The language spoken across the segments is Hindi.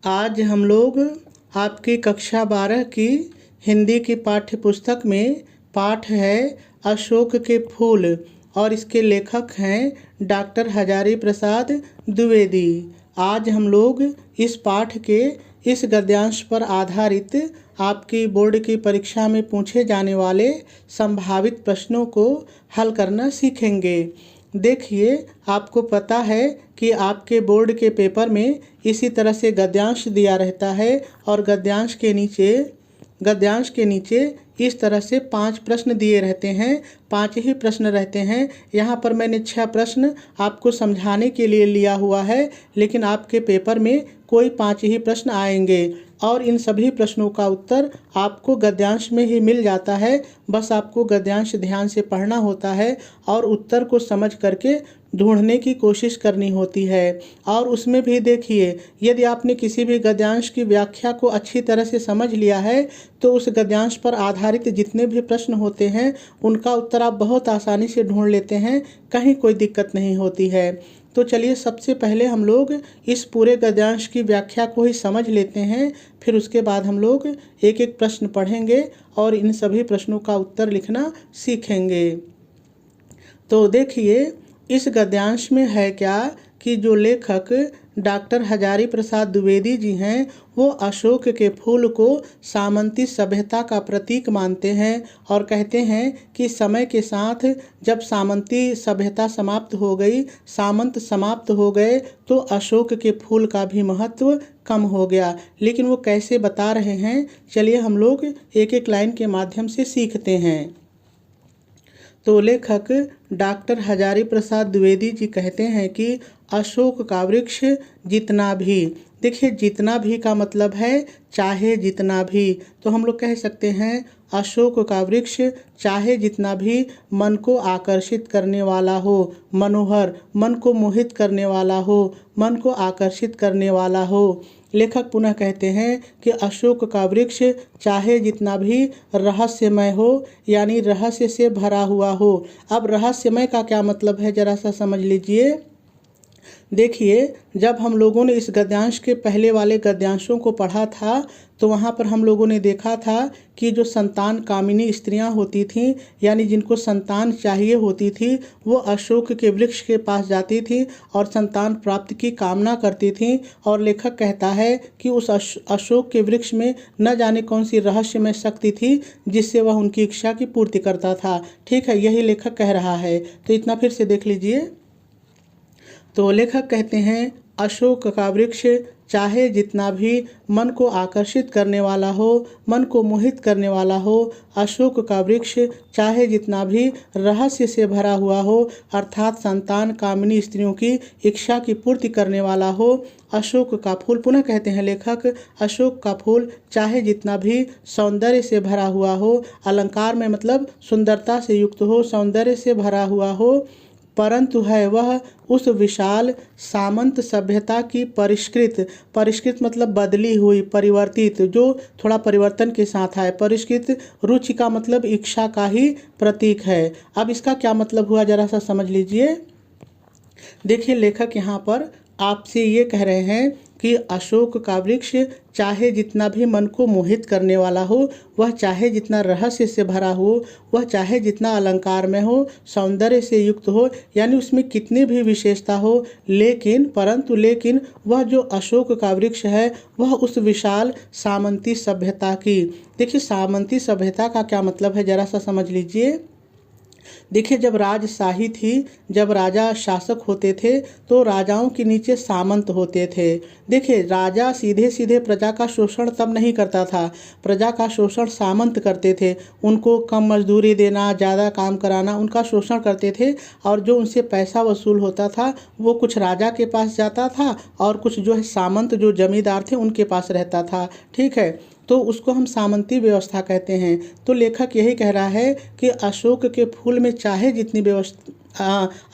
आज हम लोग आपकी कक्षा 12 की हिंदी की पाठ्य पुस्तक में पाठ है अशोक के फूल और इसके लेखक हैं डॉक्टर हजारी प्रसाद द्विवेदी। आज हम लोग इस पाठ के इस गद्यांश पर आधारित आपकी बोर्ड की परीक्षा में पूछे जाने वाले संभावित प्रश्नों को हल करना सीखेंगे। देखिए, आपको पता है कि आपके बोर्ड के पेपर में इसी तरह से गद्यांश दिया रहता है और गद्यांश के नीचे इस तरह से 5 प्रश्न दिए रहते हैं। 5 ही प्रश्न रहते हैं। यहाँ पर मैंने 6 प्रश्न आपको समझाने के लिए लिया हुआ है, लेकिन आपके पेपर में कोई 5 ही प्रश्न आएंगे और इन सभी प्रश्नों का उत्तर आपको गद्यांश में ही मिल जाता है। बस आपको गद्यांश ध्यान से पढ़ना होता है और उत्तर को समझ करके ढूंढने की कोशिश करनी होती है। और उसमें भी देखिए, यदि आपने किसी भी गद्यांश की व्याख्या को अच्छी तरह से समझ लिया है तो उस गद्यांश पर आधारित जितने भी प्रश्न होते हैं उनका उत्तर आप बहुत आसानी से ढूंढ लेते हैं, कहीं कोई दिक्कत नहीं होती है। तो चलिए, सबसे पहले हम लोग इस पूरे गद्यांश की व्याख्या को ही समझ लेते हैं, फिर उसके बाद हम लोग एक एक प्रश्न पढ़ेंगे और इन सभी प्रश्नों का उत्तर लिखना सीखेंगे। तो देखिए, इस गद्यांश में है क्या कि जो लेखक डॉक्टर हजारी प्रसाद द्विवेदी जी हैं वो अशोक के फूल को सामंती सभ्यता का प्रतीक मानते हैं और कहते हैं कि समय के साथ जब सामंती सभ्यता समाप्त हो गई, सामंत समाप्त हो गए, तो अशोक के फूल का भी महत्व कम हो गया। लेकिन वो कैसे बता रहे हैं, चलिए हम लोग एक एक लाइन के माध्यम से सीखते हैं। तो लेखक डॉक्टर हजारी प्रसाद द्विवेदी जी कहते हैं कि अशोक का वृक्ष जितना भी, देखिए जितना भी का मतलब है चाहे जितना भी, तो हम लोग कह सकते हैं अशोक का वृक्ष चाहे जितना भी मन को आकर्षित करने वाला हो, मनोहर, मन को मोहित करने वाला हो, मन को आकर्षित करने वाला हो। लेखक पुनः कहते हैं कि अशोक का वृक्ष चाहे जितना भी रहस्यमय हो, यानी रहस्य से भरा हुआ हो। अब रहस्यमय का क्या मतलब है, जरा सा समझ लीजिए। देखिए, जब हम लोगों ने इस गद्यांश के पहले वाले गद्यांशों को पढ़ा था तो वहाँ पर हम लोगों ने देखा था कि जो संतान कामिनी स्त्रियाँ होती थीं, यानी जिनको संतान चाहिए होती थी, वो अशोक के वृक्ष के पास जाती थी और संतान प्राप्ति की कामना करती थीं। और लेखक कहता है कि उस अशोक के वृक्ष में न जाने कौन सी रहस्यमय शक्ति थी जिससे वह उनकी इच्छा की पूर्ति करता था। ठीक है, यही लेखक कह रहा है। तो इतना फिर से देख लीजिए। तो लेखक कहते हैं अशोक का वृक्ष चाहे जितना भी मन को आकर्षित करने वाला हो, मन को मोहित करने वाला हो, अशोक का वृक्ष चाहे जितना भी रहस्य से भरा हुआ हो, अर्थात संतान कामिनी स्त्रियों की इच्छा की पूर्ति करने वाला हो। अशोक का फूल, पुनः कहते हैं लेखक, अशोक का फूल चाहे जितना भी सौंदर्य से भरा हुआ हो, अलंकार में मतलब सुंदरता से युक्त हो, सौंदर्य से भरा हुआ हो, परंतु है वह उस विशाल सामंत सभ्यता की परिष्कृत मतलब बदली हुई, परिवर्तित, जो थोड़ा परिवर्तन के साथ आए, परिष्कृत रुचि का मतलब इच्छा का ही प्रतीक है। अब इसका क्या मतलब हुआ, जरा सा समझ लीजिए। देखिए, लेखक यहाँ पर आपसे ये कह रहे हैं कि अशोक का वृक्ष चाहे जितना भी मन को मोहित करने वाला हो, वह चाहे जितना रहस्य से भरा हो, वह चाहे जितना अलंकार में हो, सौंदर्य से युक्त हो, यानी उसमें कितनी भी विशेषता हो, लेकिन वह जो अशोक का वृक्ष है वह उस विशाल सामंती सभ्यता की, देखिए सामंती सभ्यता का क्या मतलब है, जरा सा समझ लीजिए। देखिए, जब राजशाही थी, जब राजा शासक होते थे तो राजाओं के नीचे सामंत होते थे। देखिए, राजा सीधे सीधे प्रजा का शोषण तब नहीं करता था, प्रजा का शोषण सामंत करते थे। उनको कम मजदूरी देना, ज़्यादा काम कराना, उनका शोषण करते थे और जो उनसे पैसा वसूल होता था वो कुछ राजा के पास जाता था और कुछ जो है सामंत, जो जमींदार थे, उनके पास रहता था। ठीक है, तो उसको हम सामंती व्यवस्था कहते हैं। तो लेखक यही कह रहा है कि अशोक के फूल में चाहे जितनी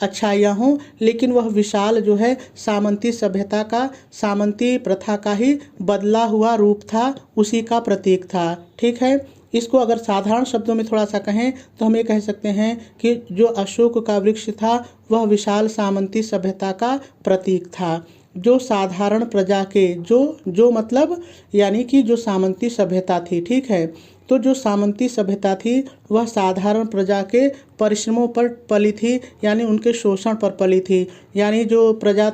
अच्छाइयाँ हों, लेकिन वह विशाल जो है सामंती सभ्यता का, सामंती प्रथा का ही बदला हुआ रूप था, उसी का प्रतीक था। ठीक है, इसको अगर साधारण शब्दों में थोड़ा सा कहें तो हम ये कह सकते हैं कि जो अशोक का वृक्ष था वह विशाल सामंती सभ्यता का प्रतीक था। जो साधारण प्रजा के जो मतलब यानी कि जो सामंती सभ्यता थी, ठीक है। तो जो सामंती सभ्यता थी वह साधारण प्रजा के परिश्रमों पर पली थी, यानी उनके शोषण पर पली थी। यानी जो प्रजा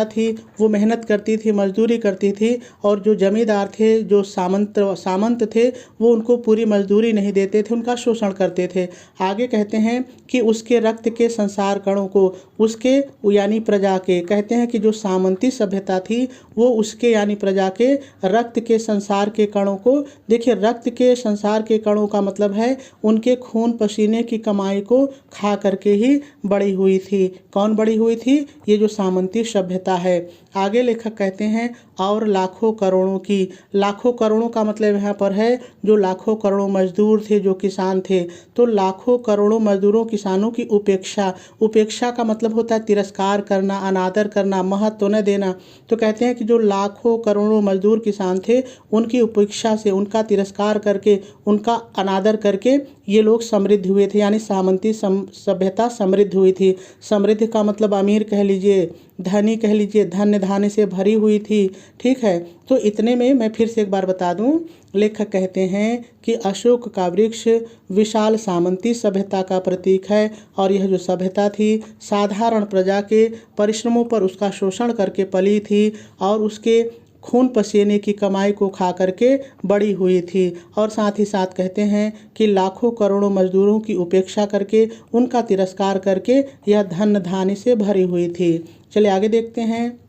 थी वो मेहनत करती थी, मजदूरी करती थी, और जो जमींदार थे, जो सामंत थे, वो उनको पूरी मजदूरी नहीं देते थे, उनका शोषण करते थे। आगे कहते हैं कि उसके रक्त के संसार कणों को, उसके यानी प्रजा के, कहते हैं कि जो सामंती सभ्यता थी वो उसके यानी प्रजा के रक्त के संसार के कणों को, देखिए रक्त के संसार के कणों का मतलब है उनके खून पसीने की कमाई को खा करके ही बड़ी हुई थी। कौन बड़ी हुई थी? ये जो सामंती सभ्यता है। आगे लेखक कहते हैं और लाखों करोड़ों की, लाखों करोड़ों का मतलब यहाँ पर है जो लाखों करोड़ों मजदूर थे, जो किसान थे, तो लाखों करोड़ों मजदूरों किसानों की उपेक्षा का मतलब होता है तिरस्कार करना, अनादर करना, महत्व न देना। तो कहते हैं कि जो लाखों करोड़ों मजदूर किसान थे उनकी उपेक्षा से, उनका तिरस्कार करके, उनका अनादर करके ये लोग समृद्ध हुए थे, यानी सामंती सभ्यता समृद्ध हुई थी। समृद्ध का मतलब अमीर कह लीजिए, धनी कह लीजिए, धन्य धान्य से भरी हुई थी, ठीक है। तो इतने में मैं फिर से एक बार बता दूं, लेखक कहते हैं कि अशोक का वृक्ष विशाल सामंती सभ्यता का प्रतीक है, और यह जो सभ्यता थी साधारण प्रजा के परिश्रमों पर उसका शोषण करके पली थी, और उसके खून पसीने की कमाई को खा करके बड़ी हुई थी। और साथ ही साथ कहते हैं कि लाखों करोड़ों मजदूरों की उपेक्षा करके, उनका तिरस्कार करके यह धन धान्य से भरी हुई थी। चलिए आगे देखते हैं।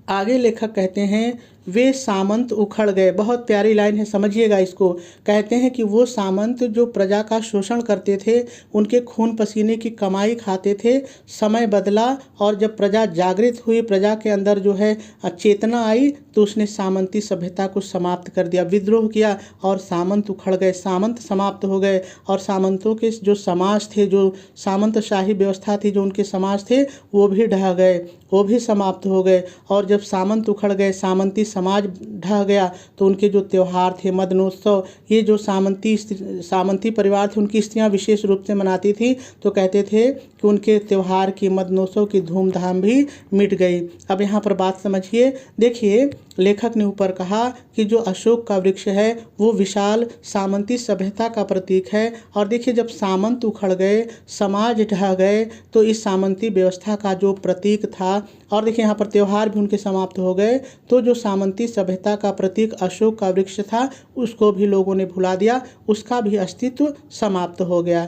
आगे लेखक कहते हैं वे सामंत उखड़ गए। बहुत प्यारी लाइन है, समझिएगा इसको। कहते हैं कि वो सामंत जो प्रजा का शोषण करते थे, उनके खून पसीने की कमाई खाते थे। समय बदला और जब प्रजा जागृत हुई, प्रजा के अंदर जो है चेतना आई, तो उसने सामंती सभ्यता को समाप्त कर दिया, विद्रोह किया, और सामंत उखड़ गए, सामंत समाप्त हो गए। और सामंतों के जो समाज थे, जो सामंतशाही व्यवस्था थी, जो उनके समाज थे, वो भी ढह गए, वो भी समाप्त हो गए। और जब सामंत उखड़ गए, सामंती समाज ढह गया, तो उनके जो त्यौहार थे, मदनोत्सव, ये जो सामंती परिवार थे उनकी स्त्रियां विशेष रूप से मनाती थी, तो कहते थे कि उनके त्यौहार की, मदनोत्सव की धूमधाम भी मिट गई। अब यहाँ पर बात समझिए। देखिए लेखक ने ऊपर कहा कि जो अशोक का वृक्ष है वो विशाल सामंती सभ्यता का प्रतीक है। और देखिए जब सामंत उखड़ गए, समाज ढह गए, तो इस सामंती व्यवस्था का जो प्रतीक था, और देखिए यहाँ पर त्यौहार भी उनके समाप्त हो गए, तो जो सामंती सभ्यता का प्रतीक अशोक का वृक्ष था उसको भी लोगों ने भुला दिया, उसका भी अस्तित्व समाप्त हो गया।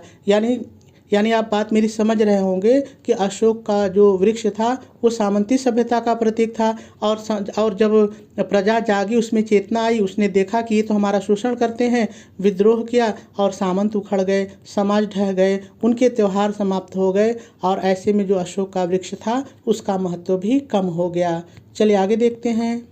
यानी आप बात मेरी समझ रहे होंगे कि अशोक का जो वृक्ष था वो सामंती सभ्यता का प्रतीक था, और जब प्रजा जागी, उसमें चेतना आई, उसने देखा कि ये तो हमारा शोषण करते हैं, विद्रोह किया, और सामंत उखड़ गए, समाज ढह गए, उनके त्यौहार समाप्त हो गए, और ऐसे में जो अशोक का वृक्ष था उसका महत्व भी कम हो गया। चलिए आगे देखते हैं।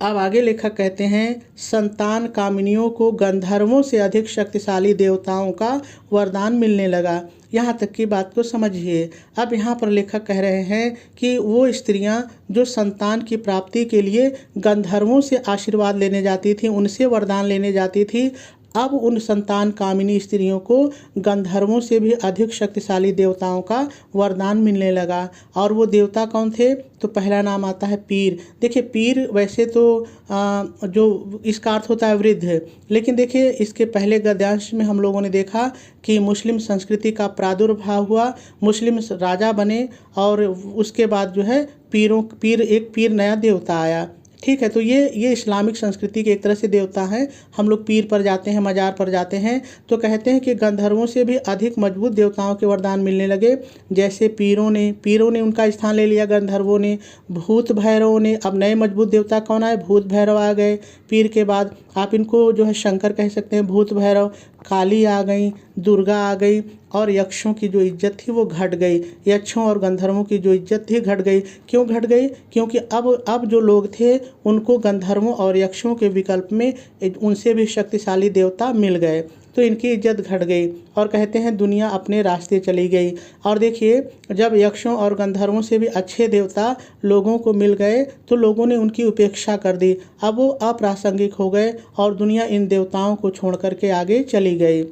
अब आगे लेखक कहते हैं संतान कामिनियों को गंधर्वों से अधिक शक्तिशाली देवताओं का वरदान मिलने लगा। यहाँ तक की बात को समझिए। अब यहाँ पर लेखक कह रहे हैं कि वो स्त्रियाँ जो संतान की प्राप्ति के लिए गंधर्वों से आशीर्वाद लेने जाती थी, उनसे वरदान लेने जाती थी, अब उन संतान कामिनी स्त्रियों को गंधर्वों से भी अधिक शक्तिशाली देवताओं का वरदान मिलने लगा। और वो देवता कौन थे? तो पहला नाम आता है पीर। देखिए पीर वैसे तो जो इसका अर्थ होता है वृद्ध, लेकिन देखिए इसके पहले गद्यांश में हम लोगों ने देखा कि मुस्लिम संस्कृति का प्रादुर्भाव हुआ, मुस्लिम राजा बने, और उसके बाद जो है एक पीर नया देवता आया। ठीक है, तो ये इस्लामिक संस्कृति के एक तरह से देवता हैं। हम लोग पीर पर जाते हैं, मजार पर जाते हैं, तो कहते हैं कि गंधर्वों से भी अधिक मजबूत देवताओं के वरदान मिलने लगे। जैसे पीरों ने उनका स्थान ले लिया, गंधर्वों ने, भूत भैरवों ने, अब नए मजबूत देवता कौन आए? भूत भैरव आ गए। पीर के बाद आप इनको जो है शंकर कह सकते हैं, भूत भैरव, काली आ गई, दुर्गा आ गई, और यक्षों की जो इज्जत थी वो घट गई। यक्षों और गंधर्वों की जो इज्जत थी घट गई। क्यों घट गई? क्योंकि अब जो लोग थे उनको गंधर्वों और यक्षों के विकल्प में उनसे भी शक्तिशाली देवता मिल गए, तो इनकी इज्जत घट गई, और कहते हैं दुनिया अपने रास्ते चली गई। और देखिए जब यक्षों और गंधर्वों से भी अच्छे देवता लोगों को मिल गए, तो लोगों ने उनकी उपेक्षा कर दी, अब वो अप्रासंगिक हो गए, और दुनिया इन देवताओं को छोड़ करके आगे चली गई।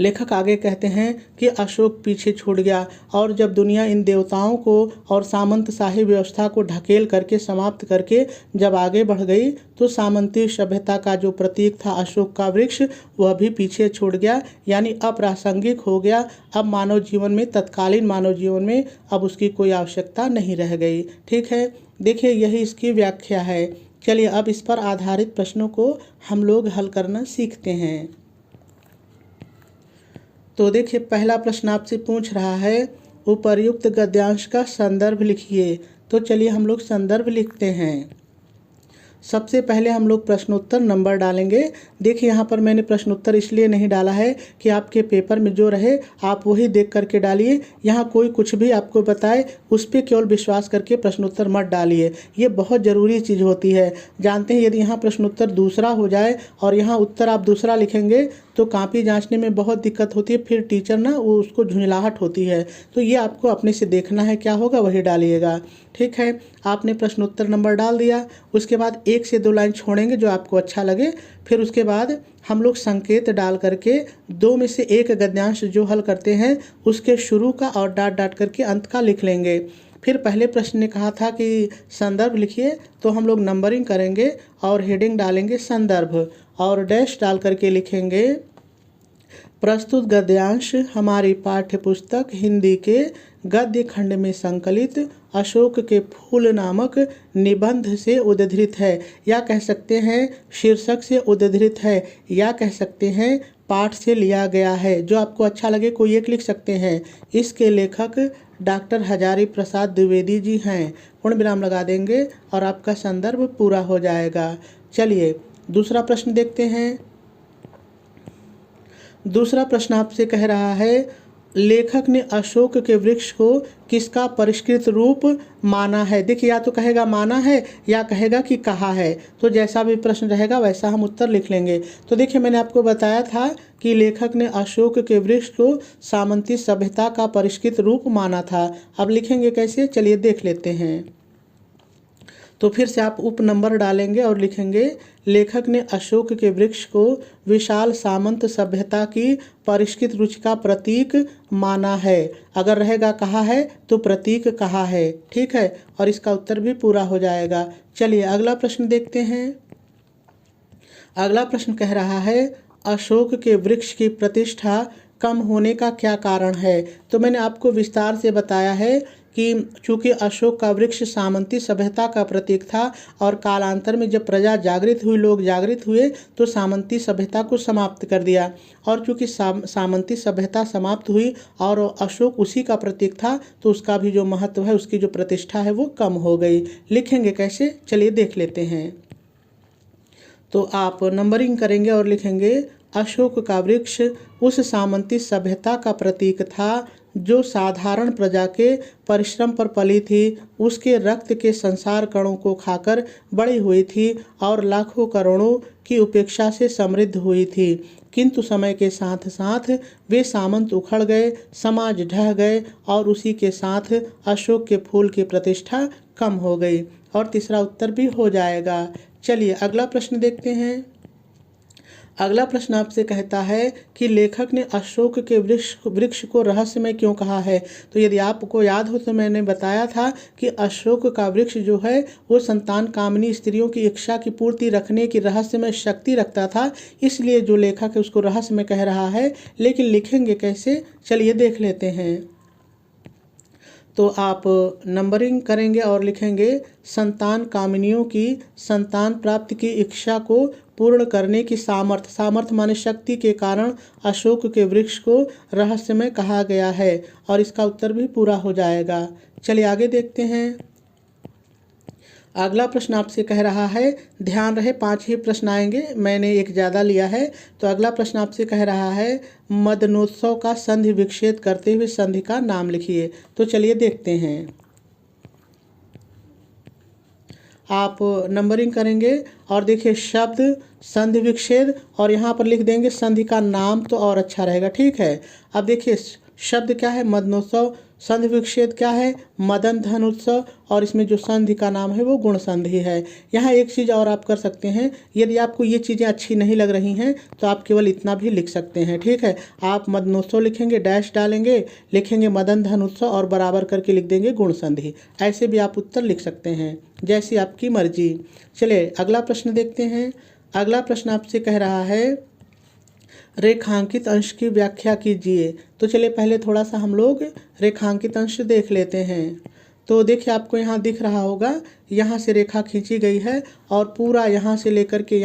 लेखक आगे कहते हैं कि अशोक पीछे छूट गया और जब दुनिया इन देवताओं को और सामंतशाही व्यवस्था को ढकेल करके समाप्त करके जब आगे बढ़ गई तो सामंती सभ्यता का जो प्रतीक था अशोक का वृक्ष वह भी पीछे छूट गया, यानी अप्रासंगिक हो गया। अब मानव जीवन में, तत्कालीन मानव जीवन में अब उसकी कोई आवश्यकता नहीं रह गई। ठीक है, देखिए यही इसकी व्याख्या है। चलिए अब इस पर आधारित प्रश्नों को हम लोग हल करना सीखते हैं। तो देखिए पहला प्रश्न आपसे पूछ रहा है उपर्युक्त गद्यांश का संदर्भ लिखिए। तो चलिए हम लोग संदर्भ लिखते हैं। सबसे पहले हम लोग प्रश्नोत्तर नंबर डालेंगे। देखिए यहाँ पर मैंने प्रश्नोत्तर इसलिए नहीं डाला है कि आपके पेपर में जो रहे आप वही देख करके डालिए। यहाँ कोई कुछ भी आपको बताए उस पर केवल विश्वास करके प्रश्नोत्तर मत डालिए, ये बहुत ज़रूरी चीज़ होती है। जानते हैं यदि यहाँ प्रश्नोत्तर दूसरा हो जाए और यहाँ उत्तर आप दूसरा लिखेंगे तो कॉपी जांचने में बहुत दिक्कत होती है, फिर टीचर ना वो उसको झुंझलाहट होती है। तो ये आपको अपने से देखना है क्या होगा वही डालिएगा। ठीक है, आपने प्रश्नोत्तर नंबर डाल दिया। उसके बाद 1 से 2 लाइन छोड़ेंगे जो आपको अच्छा लगे। फिर उसके बाद हम लोग संकेत डाल करके 2 में से 1 गद्यांश जो हल करते हैं उसके शुरू का और डाट डाट करके अंत का लिख लेंगे। फिर पहले प्रश्न ने कहा था कि संदर्भ लिखिए, तो हम लोग नंबरिंग करेंगे और हेडिंग डालेंगे संदर्भ और डैश डाल करके लिखेंगे प्रस्तुत गद्यांश हमारी पाठ्य पुस्तक हिंदी के गद्य खंड में संकलित अशोक के फूल नामक निबंध से उद्धृत है, या कह सकते हैं शीर्षक से उद्धृत है, या कह सकते हैं पाठ से लिया गया है। जो आपको अच्छा लगे कोई एक लिख सकते हैं। इसके लेखक डॉक्टर हजारी प्रसाद द्विवेदी जी हैं। पूर्ण विराम लगा देंगे और आपका संदर्भ पूरा हो जाएगा। चलिए दूसरा प्रश्न देखते हैं। दूसरा प्रश्न आपसे कह रहा है लेखक ने अशोक के वृक्ष को किसका परिष्कृत रूप माना है। देखिए या तो कहेगा माना है या कहेगा कि कहा है, तो जैसा भी प्रश्न रहेगा वैसा हम उत्तर लिख लेंगे। तो देखिए मैंने आपको बताया था कि लेखक ने अशोक के वृक्ष को सामंती सभ्यता का परिष्कृत रूप माना था। अब लिखेंगे कैसे, चलिए देख लेते हैं। तो फिर से आप उप नंबर डालेंगे और लिखेंगे लेखक ने अशोक के वृक्ष को विशाल सामंत सभ्यता की परिष्कृत रुचि का प्रतीक माना है। अगर रहेगा कहा है तो प्रतीक कहा है। ठीक है, और इसका उत्तर भी पूरा हो जाएगा। चलिए अगला प्रश्न देखते हैं। अगला प्रश्न कह रहा है अशोक के वृक्ष की प्रतिष्ठा कम होने का क्या कारण है। तो मैंने आपको विस्तार से बताया है कि चूँकि अशोक का वृक्ष सामंती सभ्यता का प्रतीक था और कालांतर में जब प्रजा जागृत हुई, लोग जागृत हुए तो सामंती सभ्यता को समाप्त कर दिया। और चूँकि सामंती सभ्यता समाप्त हुई और अशोक उसी का प्रतीक था तो उसका भी जो महत्व है, उसकी जो प्रतिष्ठा है वो कम हो गई। लिखेंगे कैसे, चलिए देख लेते हैं। तो आप नंबरिंग करेंगे और लिखेंगे अशोक का वृक्ष उस सामंती सभ्यता का प्रतीक था जो साधारण प्रजा के परिश्रम पर पली थी, उसके रक्त के संसार कणों को खाकर बड़ी हुई थी और लाखों करोड़ों की उपेक्षा से समृद्ध हुई थी। किंतु समय के साथ साथ वे सामंत उखड़ गए, समाज ढह गए और उसी के साथ अशोक के फूल की प्रतिष्ठा कम हो गई। और तीसरा उत्तर भी हो जाएगा। चलिए अगला प्रश्न देखते हैं। अगला प्रश्न आपसे कहता है कि लेखक ने अशोक के वृक्ष को रहस्यमय क्यों कहा है। तो यदि आपको याद हो तो मैंने बताया था कि अशोक का वृक्ष जो है वो संतान कामिनी स्त्रियों की इच्छा की पूर्ति रखने की रहस्यमय शक्ति रखता था, इसलिए जो लेखक है उसको रहस्यमय कह रहा है। लेकिन लिखेंगे कैसे, चलिए देख लेते हैं। तो आप नंबरिंग करेंगे और लिखेंगे संतान कामिनियों की संतान प्राप्ति की इच्छा को पूर्ण करने की सामर्थ्य माने शक्ति के कारण अशोक के वृक्ष को रहस्यमय कहा गया है। और इसका उत्तर भी पूरा हो जाएगा। चलिए आगे देखते हैं। अगला प्रश्न आपसे कह रहा है, ध्यान रहे 5 ही प्रश्न आएंगे, मैंने एक ज़्यादा लिया है। तो अगला प्रश्न आपसे कह रहा है मदनोत्सव का संधि विच्छेद करते हुए संधि का नाम लिखिए। तो चलिए देखते हैं। आप नंबरिंग करेंगे और देखिए शब्द संधि विच्छेद और यहाँ पर लिख देंगे संधि का नाम, तो और अच्छा रहेगा। ठीक है, अब देखिए शब्द क्या है, मदनोत्सव संधि विच्छेद क्या है? मदन धन उत्सव, और इसमें जो संधि का नाम है वो गुण संधि है। यहाँ एक चीज़ और आप कर सकते हैं, यदि आपको ये चीज़ें अच्छी नहीं लग रही हैं तो आप केवल इतना भी लिख सकते हैं, ठीक है। आप मदनोत्सव लिखेंगे, डैश डालेंगे, लिखेंगे मदन धन उत्सव और बराबर करके लिख देंगे गुण संधि। ऐसे भी आप उत्तर लिख सकते हैं, जैसी आपकी मर्जी। चलिए अगला प्रश्न देखते हैं। अगला प्रश्न आपसे कह रहा है रेखांकित अंश की व्याख्या कीजिए। तो चलिए पहले थोड़ा सा हम लोग रेखांकित अंश देख लेते हैं। तो देखिए आपको यहाँ दिख रहा होगा, यहाँ से रेखा खींची गई है और पूरा यहाँ से लेकर के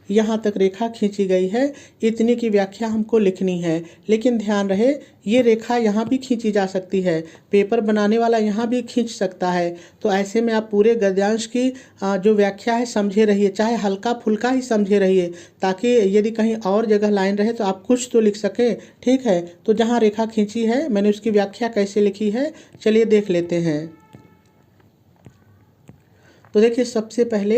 यहाँ तक रेखा खींची गई है। इतनी की व्याख्या हमको लिखनी है, लेकिन ध्यान रहे ये रेखा यहाँ भी खींची जा सकती है, पेपर बनाने वाला यहाँ भी खींच सकता है। तो ऐसे में आप पूरे गद्यांश की जो व्याख्या है समझे रहिए, चाहे हल्का फुल्का ही समझे रहिए, ताकि यदि कहीं और जगह लाइन रहे तो आप कुछ तो लिख सकें, ठीक है। तो जहाँ रेखा खींची है मैंने उसकी व्याख्या कैसे लिखी है चलिए देख लेते हैं। तो देखिए सबसे पहले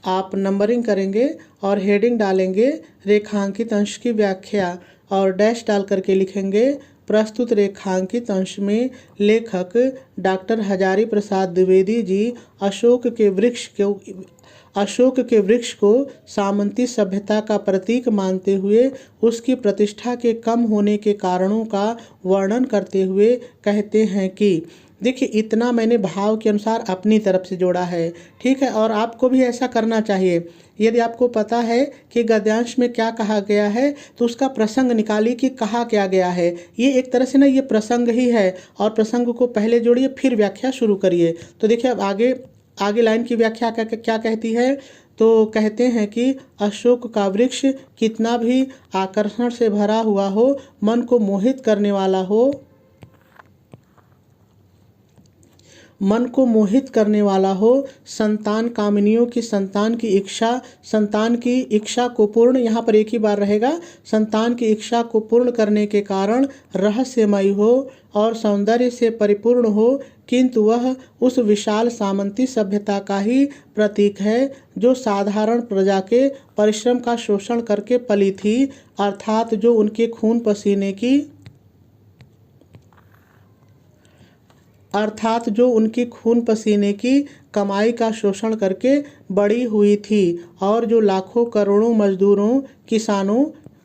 आप नंबरिंग करेंगे और हेडिंग डालेंगे रेखांकित अंश की व्याख्या, और डैश डाल करके लिखेंगे प्रस्तुत रेखांकित अंश में लेखक डॉक्टर हजारी प्रसाद द्विवेदी जी अशोक के वृक्ष को सामंती सभ्यता का प्रतीक मानते हुए उसकी प्रतिष्ठा के कम होने के कारणों का वर्णन करते हुए कहते हैं कि, देखिए इतना मैंने भाव के अनुसार अपनी तरफ से जोड़ा है, ठीक है। और आपको भी ऐसा करना चाहिए। यदि आपको पता है कि गद्यांश में क्या कहा गया है तो उसका प्रसंग निकालिए कि कहा क्या गया है। ये एक तरह से ना ये प्रसंग ही है, और प्रसंग को पहले जोड़िए फिर व्याख्या शुरू करिए। तो देखिए अब आगे लाइन की व्याख्या क्या कहती है। तो कहते हैं कि अशोक का वृक्ष कितना भी आकर्षण से भरा हुआ हो, मन को मोहित करने वाला हो, संतान कामिनियों की संतान की इच्छा को पूर्ण, यहाँ पर एक ही बार रहेगा, संतान की इच्छा को पूर्ण करने के कारण रहस्यमयी हो और सौंदर्य से परिपूर्ण हो, किंतु वह उस विशाल सामंती सभ्यता का ही प्रतीक है जो साधारण प्रजा के परिश्रम का शोषण करके पली थी, अर्थात जो उनके खून पसीने की कमाई का शोषण करके बड़ी हुई थी, और जो लाखों करोड़ों मजदूरों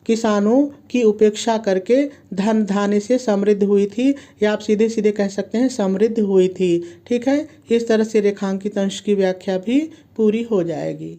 किसानों की उपेक्षा करके धन धान्य से समृद्ध हुई थी, या आप सीधे सीधे कह सकते हैं समृद्ध हुई थी, ठीक है। इस तरह से रेखांकित अंश की व्याख्या भी पूरी हो जाएगी।